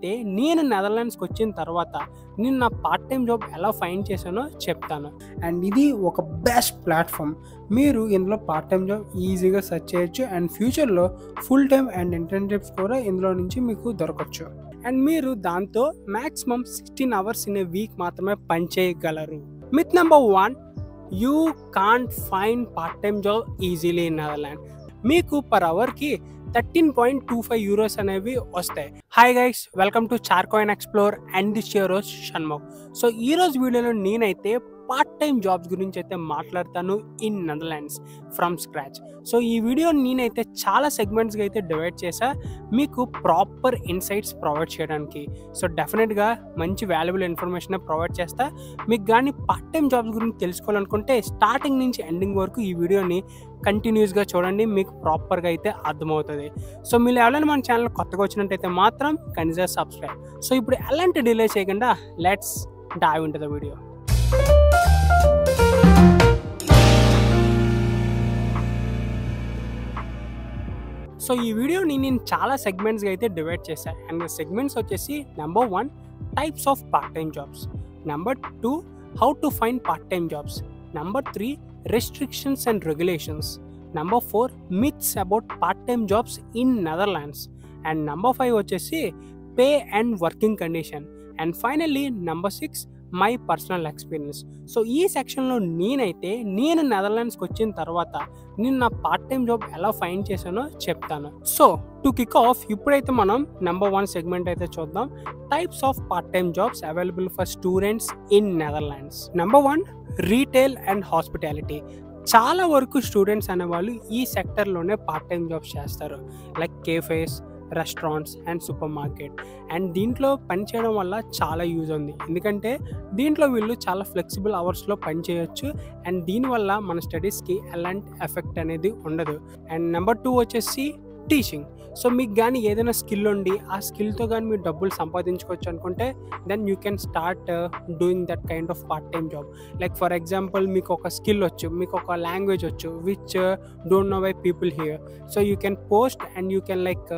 నేను నెదర్లాండ్స్‌కి వచ్చిన తర్వాత నేను నా పార్ట్ టైమ్ జాబ్ ఎలా ఫైండ్ చేశానో చెప్తాను. అండ్ ఇది ఒక బెస్ట్ ప్లాట్‌ఫామ్. మీరు ఇందులో పార్ట్ టైమ్ జాబ్ ఈజీగా సెర్చ్ చేయొచ్చు. అండ్ ఫ్యూచర్‌లో ఫుల్ టైమ్ అండ్ ఇంటర్న్‌షిప్స్ కూడా ఇందులో నుంచి మీకు దొరకచ్చు. అండ్ మీరు దాంతో maximum 16 hours in a week మాత్రమే పని చేయగలరు. Myth number 1, you can't find part time job easily in Netherland. మీకు పర్ అవర్‌కి 13.25 యూరోస్ అనేవి వస్తాయి. Hi guys, welcome to చార్కోయిన్ explore and this your host Shanmukh. So ఈ రోజు వీడియోలో నేనైతే పార్ట్ టైం జాబ్స్ గురించి అయితే మాట్లాడతాను in Netherlands from scratch. So ఈ వీడియో నేనైతే చాలా సెగ్మెంట్స్గా అయితే డివైడ్ చేశా మీకు ప్రాపర్ ఇన్సైట్స్ ప్రొవైడ్ చేయడానికి. సో డెఫినెట్గా మంచి వాల్యుబుల్ ఇన్ఫర్మేషన్ ప్రొవైడ్ చేస్తా. మీకు కానీ పార్ట్ టైం జాబ్స్ గురించి తెలుసుకోవాలనుకుంటే స్టార్టింగ్ నుంచి ఎండింగ్ వరకు ఈ వీడియోని కంటిన్యూస్గా చూడండి, మీకు ప్రాపర్గా అయితే అర్థమవుతుంది. సో మీరు ఎవరైనా మన ఛానల్ కొత్తగా వచ్చినట్టయితే మాత్రం కనీసం సబ్స్క్రైబ్. సో ఇప్పుడు ఎలాంటి డిలే చేయకుండా let's dive into the video. So ఈ వీడియోని నేను చాలా సెగ్మెంట్స్గా అయితే డివైడ్ చేశాను. అండ్ సెగ్మెంట్స్ వచ్చేసి number 1, types of part time jobs. Number 2, how to find part time jobs. Number 3, restrictions and regulations. Number 4, myths about part-time jobs in Netherlands. And number 5 వచ్చేసి pay and working condition. And finally number 6, my personal experience. So ఈ సెక్షన్లో నేను నెదర్లాండ్స్కి వచ్చిన తర్వాత నేను నా part time job ఎలా find చేశానో చెప్తాను. సో టు కిక్ ఆఫ్ ఇప్పుడైతే మనం నెంబర్ 1 సెగ్మెంట్ అయితే చూద్దాం. Types of part time jobs available for students in Netherlands. Number 1, retail and hospitality. చాలా వరకు స్టూడెంట్స్ అనేవాళ్ళు ఈ సెక్టర్లోనే పార్ట్ టైం జాబ్స్ చేస్తారు, like cafes, restaurants and super market. And దీంట్లో పని చేయడం వల్ల చాలా యూజ్ ఉంది, ఎందుకంటే దీంట్లో వీళ్ళు చాలా ఫ్లెక్సిబుల్ అవర్స్లో పని చేయొచ్చు. అండ్ దీనివల్ల మన స్టడీస్కి ఎలాంటి ఎఫెక్ట్ అనేది ఉండదు. అండ్ నెంబర్ 2 వచ్చేసి టీచింగ్. సో మీకు కానీ ఏదైనా స్కిల్ ఉండి ఆ స్కిల్తో కానీ మీరు డబ్బులు సంపాదించుకోవచ్చు అనుకుంటే then you can start doing that kind of part time job. Like for example మీకు ఒక స్కిల్ వచ్చు, మీకు ఒక లాంగ్వేజ్ వచ్చు which don't know by people here. So you can post and you can like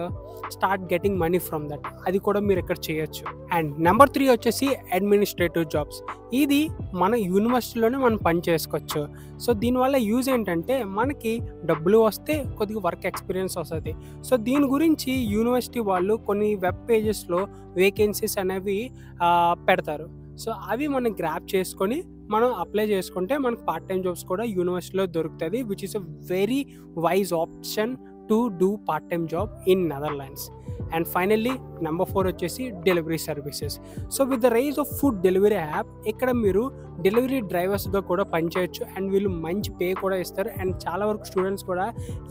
start getting money from that. అది కూడా మీరు ఇక్కడ చేయొచ్చు. అండ్ నెంబర్ 3 వచ్చేసి అడ్మినిస్ట్రేటివ్ జాబ్స్. ఇది మన యూనివర్సిటీలోనే మనం పని చేసుకోవచ్చు. సో దీనివల్ల యూజ్ ఏంటంటే మనకి డబ్బులు వస్తే కొద్దిగా వర్క్ ఎక్స్పీరియన్స్ వస్తుంది. సో దీని గురించి యూనివర్సిటీ వాళ్ళు కొన్ని వెబ్ పేజెస్లో వేకెన్సీస్ అనేవి పెడతారు. సో అవి మనం గ్రాప్ చేసుకొని మనం అప్లై చేసుకుంటే మనకు పార్ట్ టైం జాబ్స్ కూడా యూనివర్సిటీలో దొరుకుతుంది, which is a very wise option to do part time job in Netherlands. And finally number 4 వచ్చేసి delivery services. So with the rise of food delivery app ఇక్కడ మీరు డెలివరీ డ్రైవర్స్గా కూడా పనిచేయచ్చు. And వీళ్ళు మంచి pay కూడా ఇస్తారు. అండ్ చాలా వరకు స్టూడెంట్స్ కూడా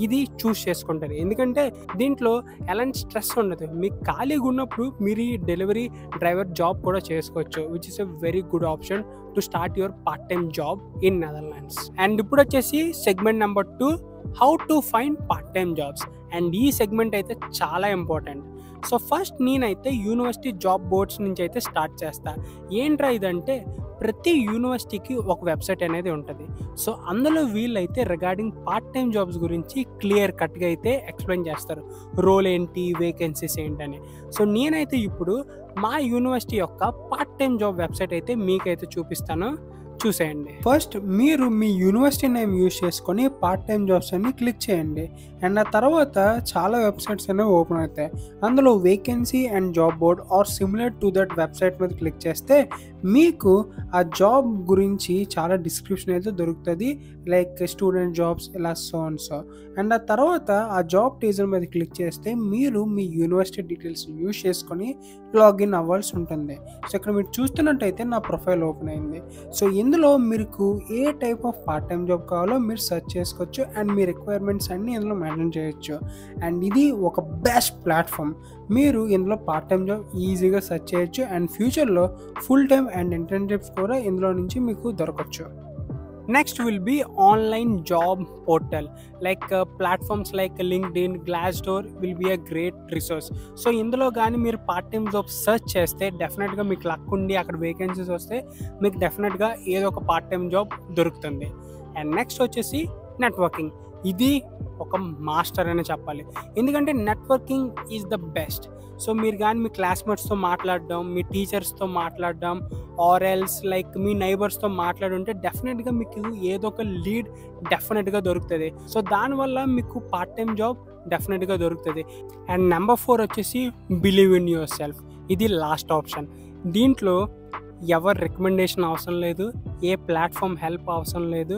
ఇది చూస్ చేసుకుంటారు, ఎందుకంటే దీంట్లో ఎలాంటి స్ట్రెస్ ఉండదు. మీకు ఖాళీగా ఉన్నప్పుడు మీరు ఈ డెలివరీ డ్రైవర్ జాబ్ కూడా చేసుకోవచ్చు, which is a very good option to start your part time job in Netherlands. And ఇప్పుడు వచ్చేసి segment number 2, how to find part time jobs. And ఈ సెగ్మెంట్ అయితే చాలా ఇంపార్టెంట్. సో ఫస్ట్ నేనైతే university job boards నుంచి అయితే start చేస్తా. ఏంట్రా ఇదంటే ప్రతి యూనివర్సిటీకి ఒక వెబ్సైట్ అనేది ఉంటుంది. సో అందులో వీళ్ళైతే రిగార్డింగ్ పార్ట్ టైం జాబ్స్ గురించి క్లియర్ కట్గా అయితే ఎక్స్ప్లెయిన్ చేస్తారు, రోల్ ఏంటి, వేకెన్సీస్ ఏంటని. సో నేనైతే ఇప్పుడు మా యూనివర్సిటీ యొక్క పార్ట్ టైం జాబ్ వెబ్సైట్ అయితే మీకైతే చూపిస్తాను, చూసేయండి. ఫస్ట్ మీరు మీ యూనివర్సిటీ నేమ్ యూజ్ చేసుకొని పార్ట్ టైం జాబ్స్ అన్ని క్లిక్ చేయండి. అండ్ ఆ తర్వాత చాలా వెబ్సైట్స్ అనేవి ఓపెన్ అవుతాయి. అందులో vacancy and job board or similar to that website మీద క్లిక్ చేస్తే మీకు ఆ జాబ్ గురించి చాలా డిస్క్రిప్షన్ అయితే దొరుకుతుంది, లైక్ స్టూడెంట్ జాబ్స్ ఇలా సో అండ్ సో. అండ్ ఆ తర్వాత ఆ జాబ్ టీజర్ మీద క్లిక్ చేస్తే మీరు మీ యూనివర్సిటీ డీటెయిల్స్ యూజ్ చేసుకొని లాగిన్ అవ్వాల్సి ఉంటుంది. సో ఇక్కడ మీరు చూస్తున్నట్టయితే నా ప్రొఫైల్ ఓపెన్ అయింది. సో ఇందులో మీకు ఏ type of part time job కావాలో మీరు సెర్చ్ చేసుకోవచ్చు. అండ్ మీ రిక్వైర్మెంట్స్ అన్నీ ఇందులో మెయింటైన్ చేయొచ్చు. అండ్ ఇది ఒక బెస్ట్ ప్లాట్ఫామ్. మీరు ఇందులో పార్ట్ టైం జాబ్ ఈజీగా సెర్చ్ చేయొచ్చు. అండ్ ఫ్యూచర్లో ఫుల్ టైం అండ్ ఇంటర్న్షిప్స్ కూడా ఇందులో నుంచి మీకు దొరకచ్చు. Next will be online job portal, like platforms like LinkedIn, Glassdoor will be a great resource. So ఇందులో కానీ మీరు పార్ట్ టైం జాబ్ సెర్చ్ చేస్తే డెఫినెట్గా మీకు లక్ ఉండి అక్కడ వేకెన్సీస్ వస్తే మీకు డెఫినెట్గా ఏదో ఒక పార్ట్ టైం జాబ్ దొరుకుతుంది. అండ్ నెక్స్ట్ వచ్చేసి నెట్వర్కింగ్. ఇది ఒక మాస్టర్ అని చెప్పాలి, ఎందుకంటే networking is the best. So మీరు కానీ మీ క్లాస్మేట్స్తో మాట్లాడడం, మీ టీచర్స్తో మాట్లాడడం, ఆర్ ఎల్స్ లైక్ మీ నైబర్స్తో మాట్లాడుంటే డెఫినెట్గా మీకు ఏదో ఒక లీడ్ డెఫినెట్గా దొరుకుతుంది. సో దానివల్ల మీకు పార్ట్ టైం జాబ్ డెఫినెట్గా దొరుకుతుంది. అండ్ నెంబర్ 4 వచ్చేసి బిలీవ్ ఇన్ యువర్ సెల్ఫ్. ఇది లాస్ట్ ఆప్షన్. దీంట్లో ఎవరి రికమెండేషన్ అవసరం లేదు, ఏ ప్లాట్ఫామ్ హెల్ప్ అవసరం లేదు,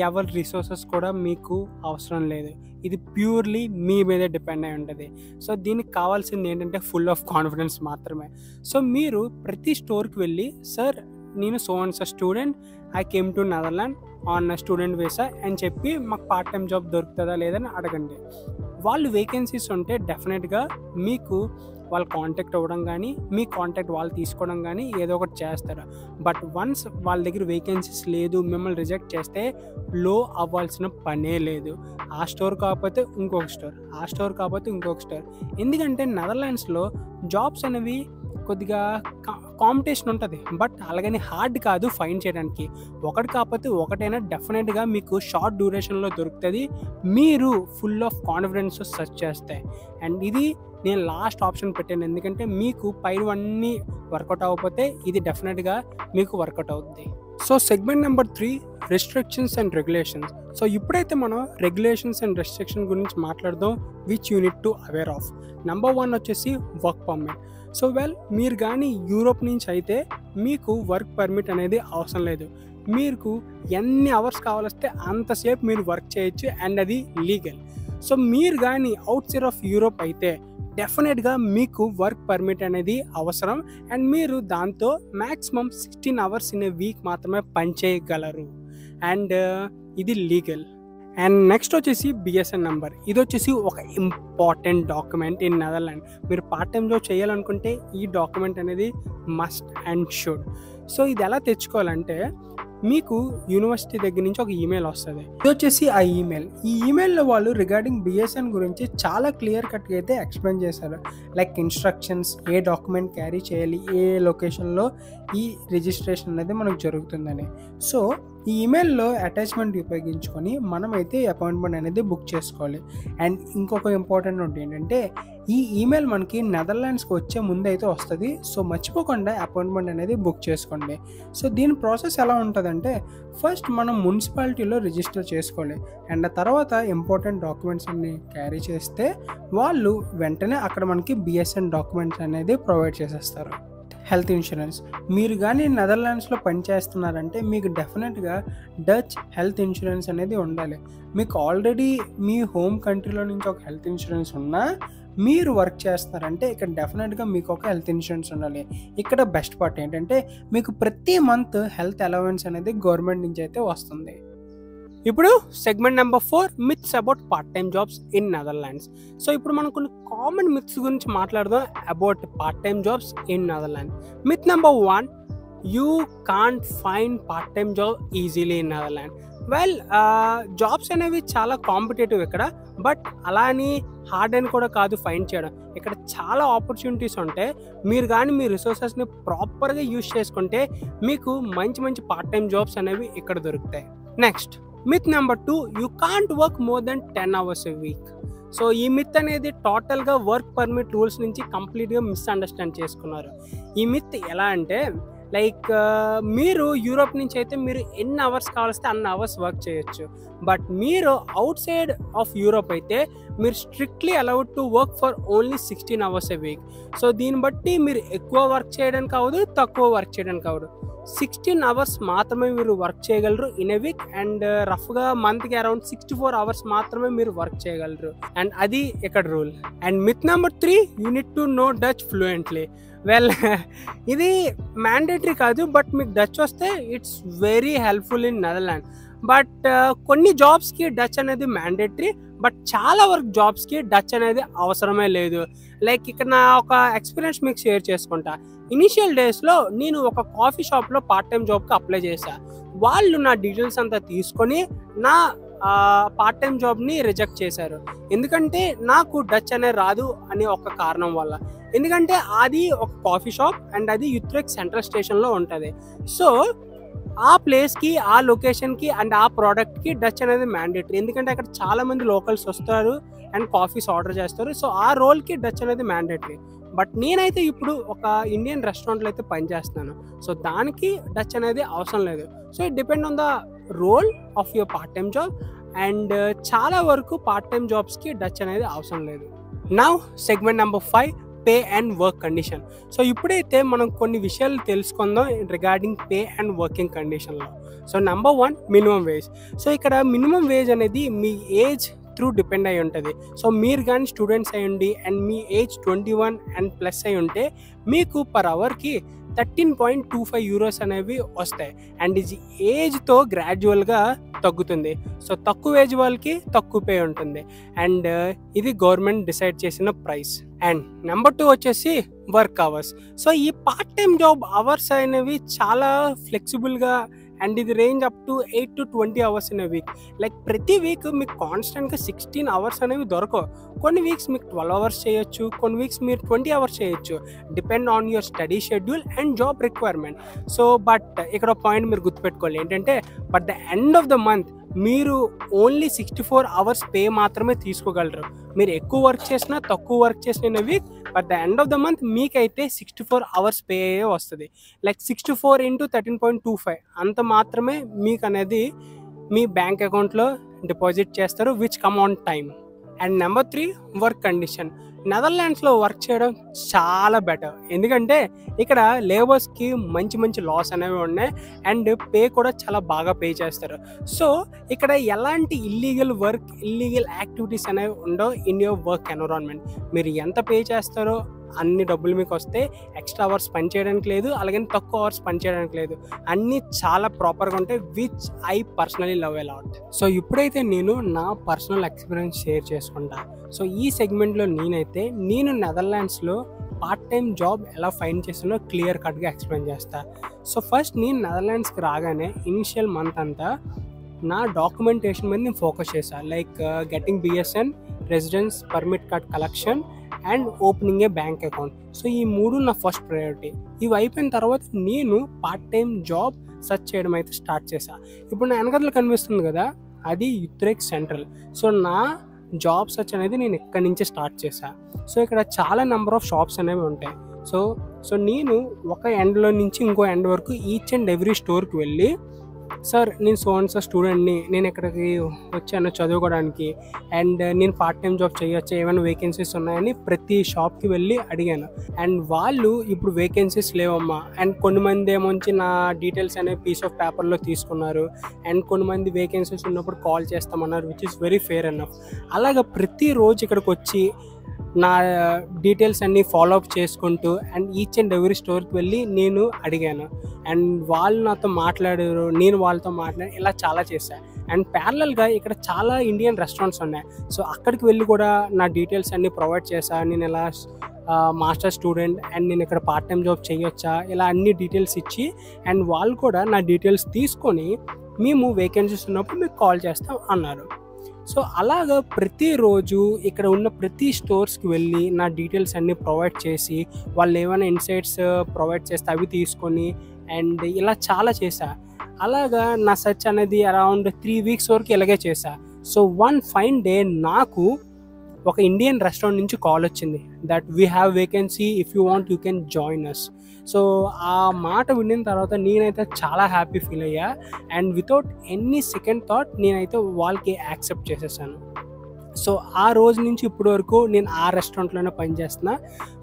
ఎవరి రిసోర్సెస్ కూడా మీకు అవసరం లేదు. ఇది ప్యూర్లీ మీ మీదే డిపెండ్ అయి ఉంటుంది. సో దీనికి కావాల్సింది ఏంటంటే ఫుల్ ఆఫ్ కాన్ఫిడెన్స్ మాత్రమే. సో మీరు ప్రతి స్టోర్కి వెళ్ళి, సార్ నేను so and so student, I came to Netherland on student visa అని చెప్పి మాకు పార్ట్ టైం జాబ్ దొరుకుతుందా లేదని అడగండి. వాళ్ళు వేకెన్సీస్ ఉంటే డెఫినెట్గా మీకు వాళ్ళు కాంటాక్ట్ అవ్వడం కానీ, మీ కాంటాక్ట్ వాళ్ళు తీసుకోవడం కానీ ఏదో ఒకటి చేస్తారు. బట్ వన్స్ వాళ్ళ దగ్గర వేకెన్సీస్ లేదు, మిమ్మల్ని రిజెక్ట్ చేస్తే లో అవ్వాల్సిన పనే లేదు. ఆ స్టోర్ కాకపోతే ఇంకొక స్టోర్, ఆ స్టోర్ కాకపోతే ఇంకొక స్టోర్. ఎందుకంటే నెదర్లాండ్స్లో జాబ్స్ అనేవి కొద్దిగా కాంపిటీషన్ ఉంటుంది, బట్ అలాగని హార్డ్ కాదు ఫైండ్ చేయడానికి. ఒకటి కాకపోతే ఒకటైనా డెఫినెట్గా మీకు షార్ట్ డ్యూరేషన్లో దొరుకుతుంది, మీరు ఫుల్ ఆఫ్ కాన్ఫిడెన్స్ సెర్చ్ చేస్తే. అండ్ ఇది నేను లాస్ట్ ఆప్షన్ పెట్టాను, ఎందుకంటే మీకు పైవన్నీ వర్కౌట్ అవ్వకపోతే ఇది డెఫినెట్గా మీకు వర్కౌట్ అవుతుంది. So segment number 3, restrictions and regulations. So ఇప్పుడైతే మనం రెగ్యులేషన్స్ అండ్ రెస్ట్రిక్షన్ గురించి మాట్లాడదాం, which you need to aware of. Number 1 వచ్చేసి వర్క్ పర్మిట్. సో మీరు కానీ యూరోప్ నుంచి అయితే మీకు వర్క్ పర్మిట్ అనేది అవసరం లేదు. మీకు ఎన్ని అవర్స్ కావాలొస్తే అంతసేపు మీరు వర్క్ చేయొచ్చు, అండ్ అది లీగల్. సో మీరు కానీ అవుట్ సైడ్ ఆఫ్ యూరోప్ అయితే డెఫినెట్గా మీకు వర్క్ పర్మిట్ అనేది అవసరం, అండ్ మీరు దాంతో maximum 16 hours in a week మాత్రమే పనిచేయగలరు, అండ్ ఇది లీగల్. అండ్ నెక్స్ట్ వచ్చేసి బిఎస్ఎన్ నెంబర్. ఇది వచ్చేసి ఒక ఇంపార్టెంట్ డాక్యుమెంట్ ఇన్ నెదర్లాండ్. మీరు పార్ట్ టైం జాబ్ చేయాలనుకుంటే ఈ డాక్యుమెంట్ అనేది మస్ట్ అండ్ షుడ్. సో ఇది ఎలా తెచ్చుకోవాలంటే, మీకు యూనివర్సిటీ దగ్గర నుంచి ఒక ఈమెయిల్ వస్తుంది. ఇది వచ్చేసి ఆ ఈమెయిల్. ఈ ఈమెయిల్లో వాళ్ళు రిగార్డింగ్ బిఎస్ఎన్ గురించి చాలా క్లియర్ కట్గా అయితే ఎక్స్ప్లెయిన్ చేశారు. లైక్ ఇన్స్ట్రక్షన్స్, ఏ డాక్యుమెంట్ క్యారీ చేయాలి, ఏ లొకేషన్లో ఈ రిజిస్ట్రేషన్ అనేది మనకు జరుగుతుందని. సో ఈ ఈమెయిల్లో అటాచ్మెంట్ ఉపయోగించుకొని మనమైతే అపాయింట్మెంట్ అనేది బుక్ చేసుకోవాలి. అండ్ ఇంకొక ఇంపార్టెంట్ నోట్ ఏంటంటే, ఈ ఈమెయిల్ మనకి నెదర్లాండ్స్కి వచ్చే ముందు అయితే వస్తుంది. సో మర్చిపోకుండా అపాయింట్మెంట్ అనేది బుక్ చేసుకోండి. సో దీని ప్రాసెస్ ఎలా ఉంటుందంటే, ఫస్ట్ మనం మున్సిపాలిటీలో రిజిస్టర్ చేసుకోవాలి, అండ్ ఆ తర్వాత ఇంపార్టెంట్ డాక్యుమెంట్స్ అన్ని క్యారీ చేస్తే వాళ్ళు వెంటనే అక్కడ మనకి బిఎస్ఎన్ డాక్యుమెంట్స్ అనేది ప్రొవైడ్ చేసేస్తారు. Health insurance. మీరు కానీ నెదర్లాండ్స్లో పనిచేస్తున్నారంటే మీకు డెఫినెట్గా డచ్ హెల్త్ ఇన్సూరెన్స్ అనేది ఉండాలి. మీకు ఆల్రెడీ మీ హోమ్ కంట్రీలో నుంచి ఒక హెల్త్ ఇన్సూరెన్స్ ఉన్నా, మీరు వర్క్ చేస్తున్నారంటే ఇక్కడ డెఫినెట్గా మీకు ఒక హెల్త్ ఇన్సూరెన్స్ ఉండాలి. ఇక్కడ బెస్ట్ పార్ట్ ఏంటంటే, మీకు ప్రతి మంత్ హెల్త్ అలవెన్స్ అనేది గవర్నమెంట్ నుంచి అయితే వస్తుంది. ఇప్పుడు segment number 4, myths about part time jobs in Netherlands. So ఇప్పుడు మనం కొన్ని కామన్ మిత్స్ గురించి మాట్లాడదాం about part time jobs in Netherlands. Myth number 1, you can't find part time job easily in Netherland. Jobs అనేవి చాలా కాంపిటేటివ్ ఇక్కడ, but అలా అని హార్డ్ అని కూడా కాదు ఫైండ్ చేయడం. ఇక్కడ చాలా ఆపర్చునిటీస్ ఉంటాయి. మీరు కానీ మీ రిసోర్సెస్ని ప్రాపర్గా యూజ్ చేసుకుంటే మీకు మంచి మంచి పార్ట్ టైం జాబ్స్ అనేవి ఇక్కడ దొరుకుతాయి. Next myth number 2, you can't work more than 10 hours a week. So ఈ మిత్ అనేది టోటల్గా వర్క్ పర్మిట్ రూల్స్ నుంచి కంప్లీట్గా మిస్అండర్స్టాండ్ చేసుకున్నారు. ఈ మిత్ ఎలా అంటే, లైక్ మీరు యూరోప్ నుంచి అయితే మీరు ఎన్ని అవర్స్ కావాల్స్తే అన్ని అవర్స్ వర్క్ చేయొచ్చు, బట్ మీరు అవుట్ సైడ్ ఆఫ్ యూరోప్ అయితే మీరు strictly allowed to work for only 16 hours a week. So దీన్ని బట్టి మీరు ఎక్కువ వర్క్ చేయడానికి అవ్వదు, తక్కువ వర్క్ చేయడానికి అవ్వదు. 16 hours మాత్రమే మీరు వర్క్ చేయగలరు ఇన్ ఏ వీక్, అండ్ రఫ్గా మంత్కి అరౌండ్ 64 hours మాత్రమే మీరు వర్క్ చేయగలరు, అండ్ అది ఇక్కడ rule. And myth number 3, you need to know Dutch fluently. ఇది మ్యాండేటరీ కాదు, బట్ మీకు డచ్ వస్తే it's very helpful in Netherland. But కొన్ని జాబ్స్కి డచ్ అనేది మ్యాండేటరీ, బట్ చాలా వర్క్ జాబ్స్కి డచ్ అనేది అవసరమే లేదు. లైక్ ఇక్కడ నా ఒక ఎక్స్పీరియన్స్ మీకు షేర్ చేసుకుంటా. ఇనిషియల్ డేస్లో నేను ఒక కాఫీ షాప్లో పార్ట్ టైం జాబ్కి అప్లై చేశా. వాళ్ళు నా డీటెయిల్స్ అంతా తీసుకొని నా పార్ట్ టైం జాబ్ని రిజెక్ట్ చేశారు. ఎందుకంటే నాకు డచ్ అనేది రాదు అనే ఒక కారణం వల్ల. ఎందుకంటే అది ఒక కాఫీ షాప్, అండ్ అది యుత్రెక్ట్ సెంట్రల్ స్టేషన్లో ఉంటుంది. సో ఆ ప్లేస్కి, ఆ లొకేషన్కి, అండ్ ఆ ప్రోడక్ట్కి డచ్ అనేది మ్యాండేటరీ. ఎందుకంటే అక్కడ చాలా మంది లోకల్స్ వస్తారు అండ్ కాఫీస్ ఆర్డర్ చేస్తారు. సో ఆ రోల్కి డచ్ అనేది మ్యాండేటరీ. బట్ నేనైతే ఇప్పుడు ఒక ఇండియన్ రెస్టారెంట్లో అయితే పనిచేస్తున్నాను. సో దానికి డచ్ అనేది అవసరం లేదు. So it depend on the role of your part time job. And చాలా వరకు పార్ట్ టైమ్ జాబ్స్కి డచ్ అనేది అవసరం లేదు. Now segment number 5, pay and work condition. So ఇప్పుడైతే మనం కొన్ని విషయాలు తెలుసుకుందాం రిగార్డింగ్ పే అండ్ వర్కింగ్ కండిషన్లో. So number 1, minimum wage. So ఇక్కడ మినిమం వేజ్ అనేది మీ ఏజ్ త్రూ డిపెండ్ అయి ఉంటుంది. సో మీరు కానీ స్టూడెంట్స్ అయి ఉండి and me age 21 and plus అయి ఉంటే మీకు పర్ అవర్కి 13.25 యూరోస్ అనేవి వస్తాయి. అండ్ ఇది ఏజ్తో గ్రాడ్యువల్గా తగ్గుతుంది. సో తక్కువ ఏజ్ వాళ్ళకి తక్కువ పే ఉంటుంది. అండ్ ఇది గవర్నమెంట్ డిసైడ్ చేసిన ప్రైస్. అండ్ నెంబర్ 2 వచ్చేసి వర్క్ అవర్స్. సో ఈ పార్ట్ టైం జాబ్ అవర్స్ అనేవి చాలా ఫ్లెక్సిబుల్గా అండ్ ఇది range up to 8 to 20 hours in week. Like ప్రతి వీక్ మీకు కాన్స్టెంట్గా 16 అవర్స్ అనేవి దొరకవు. కొన్ని వీక్స్ మీకు 12 అవర్స్ చేయొచ్చు, కొన్ని వీక్స్ మీరు 20 అవర్స్ చేయొచ్చు, depend on your study schedule and job requirement. So but ఇక్కడ పాయింట్ మీరు గుర్తుపెట్టుకోవాలి ఏంటంటే, but the end of the month మీరు ఓన్లీ 64 అవర్స్ పే మాత్రమే తీసుకోగలరు. మీరు ఎక్కువ వర్క్ చేసినా తక్కువ వర్క్ చేసిన week, but the end of the month మీకైతే 64 అవర్స్ పే వస్తుంది. లైక్ 64 into 13.25 అంత మాత్రమే మీకు అనేది మీ బ్యాంక్ అకౌంట్లో డిపాజిట్ చేస్తారు, which come on time. And number 3, work condition. నెదర్లాండ్స్లో work చేయడం చాలా బెటర్. ఎందుకంటే ఇక్కడ లేబర్స్కి మంచి మంచి లాస్ అనేవి ఉన్నాయి అండ్ పే కూడా చాలా బాగా పే చేస్తారు. సో ఇక్కడ ఎలాంటి ఇల్లీగల్ యాక్టివిటీస్ అనేవి ఉండవు ఇన్ యువర్ వర్క్ ఎన్విరాన్మెంట్. మీరు ఎంత పే చేస్తారో అన్ని డబ్బులు మీకు వస్తే, ఎక్స్ట్రా అవర్స్ పని చేయడానికి లేదు, అలాగే తక్కువ అవర్స్ పని చేయడానికి లేదు. అన్నీ చాలా ప్రాపర్గా ఉంటాయి, which I personally love a lot. So ఇప్పుడైతే నేను నా పర్సనల్ ఎక్స్పీరియన్స్ షేర్ చేసుకుంటా. సో ఈ సెగ్మెంట్లో నేను నెదర్లాండ్స్లో పార్ట్ టైం జాబ్ ఎలా ఫైండ్ చేస్తానో క్లియర్ కట్గా ఎక్స్ప్లెయిన్ చేస్తా. సో ఫస్ట్ నేను నెదర్లాండ్స్కి రాగానే ఇనిషియల్ మంత్ అంతా నా డాక్యుమెంటేషన్ మీద నేను ఫోకస్ చేశాను. Like getting BSN, residence permit card collection and opening A bank account. So ఈ 3 నా ఫస్ట్ ప్రయారిటీ. ఇవి అయిపోయిన తర్వాత నేను పార్ట్ టైం జాబ్ సెర్చ్ చేయడం అయితే స్టార్ట్ చేశాను. ఇప్పుడు నా వెనకదలు కనిపిస్తుంది కదా, అది యుత్రెక్ట్ సెంట్రల్. సో నా జాబ్ సెర్చ్ అనేది నేను ఇక్కడి నుంచే స్టార్ట్ చేశాను. సో ఇక్కడ చాలా నెంబర్ ఆఫ్ షాప్స్ అనేవి ఉంటాయి. సో నేను ఒక ఎండ్లో నుంచి ఇంకో ఎండ్ వరకు ఈచ్ అండ్ ఎవ్రీ స్టోర్కి వెళ్ళి, సార్ నేను సార్ స్టూడెంట్ని, నేను ఇక్కడికి వచ్చాను చదువుకోవడానికి అండ్ నేను పార్ట్ టైం జాబ్ చేయొచ్చా, ఏమైనా వేకెన్సీస్ ఉన్నాయని ప్రతి షాప్కి వెళ్ళి అడిగాను. అండ్ వాళ్ళు ఇప్పుడు వేకెన్సీస్ లేవమ్మా, అండ్ కొంతమంది ఏమొచ్చి నా డీటెయిల్స్ అనే పీస్ ఆఫ్ పేపర్లో తీసుకున్నారు, అండ్ కొంతమంది వేకెన్సీస్ ఉన్నప్పుడు కాల్ చేస్తామన్నారు, which is very fair enough. అలాగా ప్రతిరోజు ఇక్కడికి వచ్చి నా డీటెయిల్స్ అన్నీ ఫాలో అప్ చేసుకుంటూ అండ్ ఈచ్ అండ్ ఎవ్రీ స్టోర్కి వెళ్ళి నేను అడిగాను. అండ్ వాళ్ళు నాతో మాట్లాడారు, నేను వాళ్ళతో మాట్లాడాను, ఇలా చాలా చేశాను. అండ్ ప్యారలల్గా ఇక్కడ చాలా ఇండియన్ రెస్టారెంట్స్ ఉన్నాయి. సో అక్కడికి వెళ్ళి కూడా నా డీటెయిల్స్ అన్నీ ప్రొవైడ్ చేశాను. నేను ఇలా మాస్టర్ స్టూడెంట్ అండ్ నేను ఇక్కడ పార్ట్ టైం జాబ్ చేయొచ్చా, ఇలా అన్ని డీటెయిల్స్ ఇచ్చి అండ్ వాళ్ళు కూడా నా డీటెయిల్స్ తీసుకొని మేము వేకెన్సీస్ ఉన్నప్పుడు మీకు కాల్ చేస్తాం అన్నారు. సో అలాగా ప్రతిరోజు ఇక్కడ ఉన్న ప్రతి స్టోర్స్కి వెళ్ళి నా డీటెయిల్స్ అన్నీ ప్రొవైడ్ చేసి వాళ్ళు ఏమైనా ఇన్సైట్స్ ప్రొవైడ్ చేస్తే అవి తీసుకొని అండ్ ఇలా చాలా చేశా. అలాగా నా సెర్చ్ అనేది అరౌండ్ 3 weeks వరకు ఇలాగే చేశా. సో వన్ ఫైన్ డే నాకు ఒక ఇండియన్ రెస్టారెంట్ నుంచి కాల్ వచ్చింది, that we have vacancy, if you want you can join us. So ఆ మాట విన్న తర్వాత నేనైతే చాలా హ్యాపీ ఫీల్ అయ్యా and without any second thought నేనైతే వాళ్ళకి యాక్సెప్ట్ చేసేసాను. సో ఆ రోజు నుంచి ఇప్పటి వరకు నేను ఆ రెస్టారెంట్లోనే పనిచేస్తున్నా.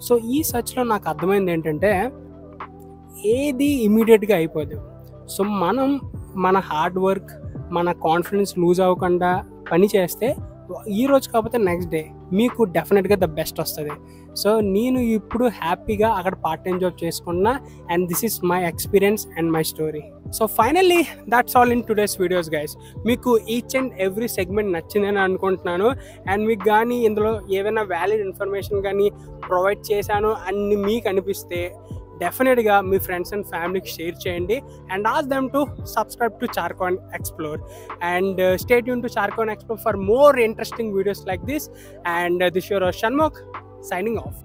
సో ఈ సర్చ్లో నాకు అర్థమైంది ఏంటంటే, ఏది ఇమీడియట్గా అయిపోదు. సో మనం మన హార్డ్ వర్క్, మన కాన్ఫిడెన్స్ లూజ్ అవ్వకుండా పని చేస్తే ఈ రోజు కాకపోతే నెక్స్ట్ డే మీకు డెఫినెట్గా ద బెస్ట్ వస్తుంది. సో నేను ఇప్పుడు హ్యాపీగా అక్కడ పార్ట్ టైం జాబ్ చేసుకున్నా and this is my experience and my story. So finally that's all in today's videos guys. మీకు ఈచ్ అండ్ ఎవ్రీ సెగ్మెంట్ నచ్చిందని అనుకుంటున్నాను. అండ్ మీకు కానీ ఇందులో ఏమైనా వ్యాలిడ్ ఇన్ఫర్మేషన్ కానీ ప్రొవైడ్ చేశాను అని మీకు అనిపిస్తే డెఫినెట్గా మీ ఫ్రెండ్స్ అండ్ ఫ్యామిలీకి షేర్ చేయండి and ask them to subscribe to చార్కోన్ explore and stay tune to చార్కోన్ explore for more interesting videos like this. And this is your Shanmukh signing off.